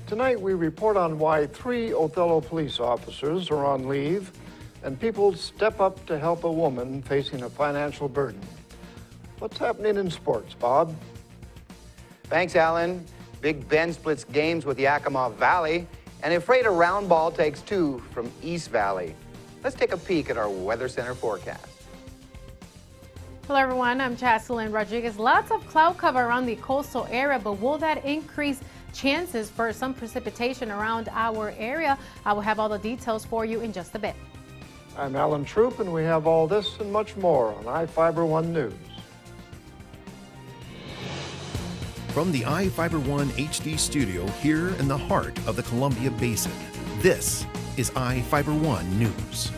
Tonight we report on why 3 Othello police officers are on leave and people step up to help a woman facing a financial burden. What's happening in sports, Bob? Thanks, Alan. Big Ben splits games with Yakima Valley, and Ephrata Round Ball takes 2 from East Valley. Let's take a peek at our Weather Center forecast. Hello everyone, I'm Chaselyn Rodriguez. Lots of cloud cover around the coastal area, but will that increase chances for some precipitation around our area? I will have all the details for you in just a bit. I'm Alan Troop, and we have all this and much more on Ifiber One News. From the Ifiber One HD studio here in the heart of the Columbia Basin, this is Ifiber One News,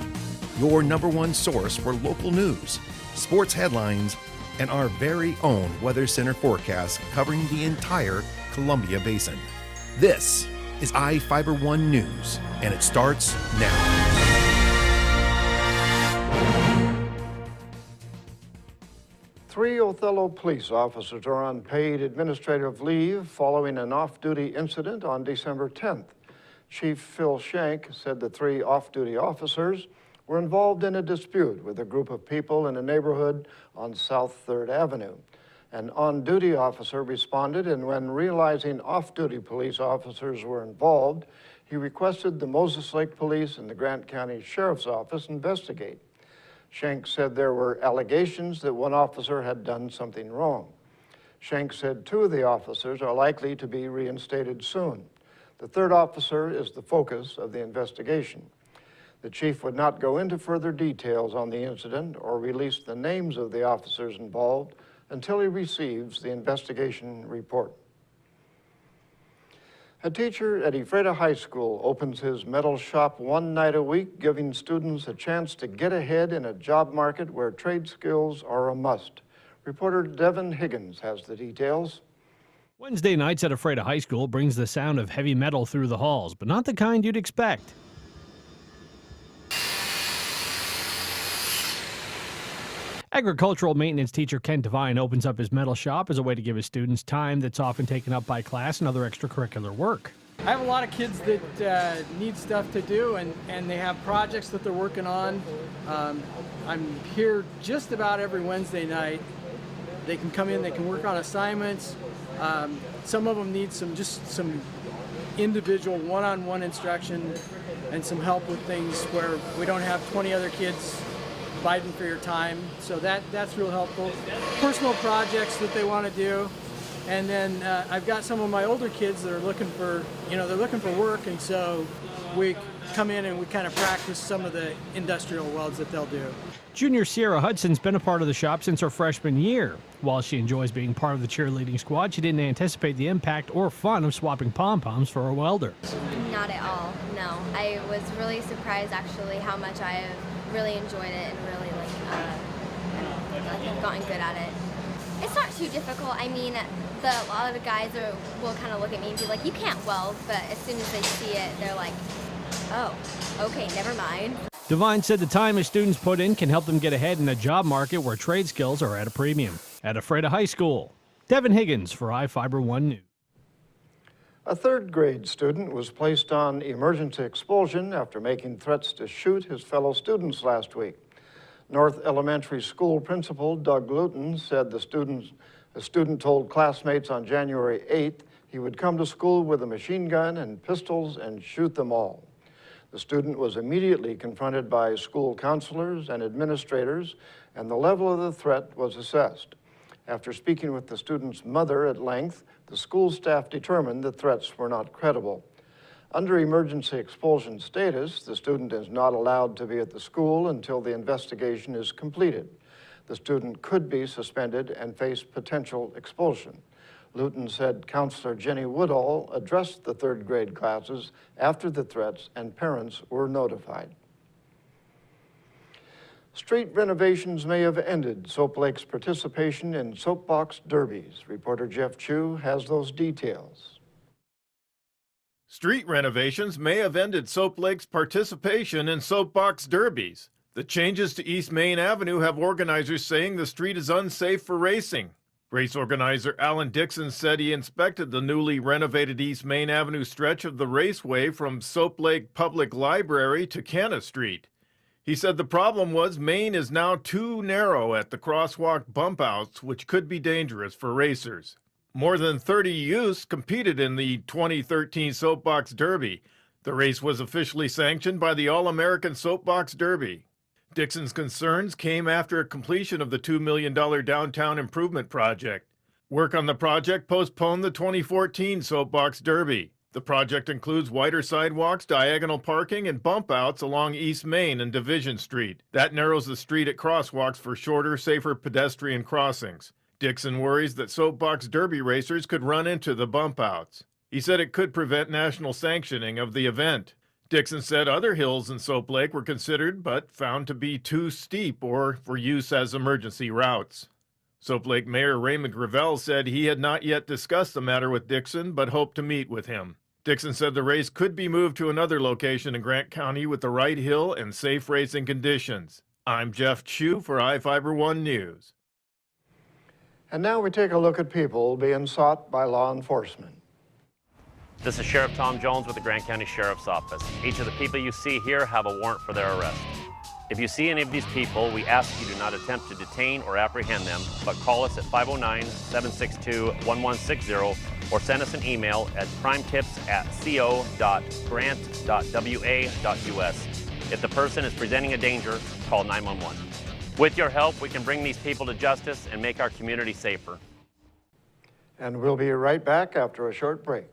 your #1 source for local news, sports headlines, and our very own Weather Center forecast covering the entire Columbia Basin. This is Ifiber One News, and it starts now. 3 Othello police officers are on paid administrative leave following an off-duty incident on December 10th. Chief Phil Shank said the 3 off-duty officers were involved in a dispute with a group of people in a neighborhood on South 3rd Avenue. An on-duty officer responded, and when realizing off-duty police officers were involved, he requested the Moses Lake Police and the Grant County Sheriff's Office investigate. Shank said there were allegations that one officer had done something wrong. Shank said 2 of the officers are likely to be reinstated soon. The 3rd officer is the focus of the investigation. The chief would not go into further details on the incident or release the names of the officers involved until he receives the investigation report. A teacher at Ephrata High School opens his metal shop 1 night a week, giving students a chance to get ahead in a job market where trade skills are a must. Reporter Devin Higgins has the details. Wednesday nights at Ephrata High School brings the sound of heavy metal through the halls, but not the kind you'd expect. Agricultural maintenance teacher Ken Devine opens up his metal shop as a way to give his students time that's often taken up by class and other extracurricular work. I have a lot of kids that need stuff to do, and they have projects that they're working on. I'm here just about every Wednesday night. They can come in, they can work on assignments. Some of them need some individual one-on-one instruction and some help with things where we don't have 20 other kids fighting for your time, so that's real helpful. Personal projects that they want to do, and then I've got some of my older kids that are looking for work, and so we come in and we kind of practice some of the industrial welds that they'll do. Junior Sierra Hudson's been a part of the shop since her freshman year. While she enjoys being part of the cheerleading squad, she didn't anticipate the impact or fun of swapping pom-poms for a welder. Not at all, no. I was really surprised actually how much I have really enjoyed it and really I've gotten good at it. It's not too difficult. I mean, a lot of the guys will kind of look at me and be like, you can't weld, but as soon as they see it, they're like, oh, okay, never mind. Devine said the time his students put in can help them get ahead in a job market where trade skills are at a premium. At Ephrata High School, Devin Higgins for Ifiber One News. A 3rd grade student was placed on emergency expulsion after making threats to shoot his fellow students last week. North Elementary School Principal Doug Luton said a student told classmates on January 8th he would come to school with a machine gun and pistols and shoot them all. The student was immediately confronted by school counselors and administrators, and the level of the threat was assessed. After speaking with the student's mother at length, the school staff determined the threats were not credible. Under emergency expulsion status, the student is not allowed to be at the school until the investigation is completed. The student could be suspended and face potential expulsion. Luton said Counselor Jenny Woodall addressed the 3rd grade classes after the threats, and parents were notified. Street renovations may have ended Soap Lake's participation in soapbox derbies. Reporter Jeff Chu has those details. Street renovations may have ended Soap Lake's participation in soapbox derbies. The changes to East Main Avenue have organizers saying the street is unsafe for racing. Race organizer Alan Dixon said he inspected the newly renovated East Main Avenue stretch of the raceway from Soap Lake Public Library to Canna Street. He said the problem was Main is now too narrow at the crosswalk bump outs, which could be dangerous for racers. More than 30 youths competed in the 2013 Soapbox Derby. The race was officially sanctioned by the All-American Soapbox Derby. Dixon's concerns came after completion of the $2 million downtown improvement project. Work on the project postponed the 2014 Soapbox Derby. The project includes wider sidewalks, diagonal parking, and bump outs along East Main and Division Street. That narrows the street at crosswalks for shorter, safer pedestrian crossings. Dixon worries that Soapbox Derby racers could run into the bump outs. He said it could prevent national sanctioning of the event. Dixon said other hills in Soap Lake were considered but found to be too steep or for use as emergency routes. Soap Lake Mayor Raymond Gravel said he had not yet discussed the matter with Dixon but hoped to meet with him. Dixon said the race could be moved to another location in Grant County with the right hill and safe racing conditions. I'm Jeff Chu for Ifiber One News. And now we take a look at people being sought by law enforcement. This is Sheriff Tom Jones with the Grant County Sheriff's Office. Each of the people you see here have a warrant for their arrest. If you see any of these people, we ask you do not attempt to detain or apprehend them, but call us at 509-762-1160 or send us an email at crimetips@co.grant.wa.us. If the person is presenting a danger, call 911. With your help, we can bring these people to justice and make our community safer. And we'll be right back after a short break.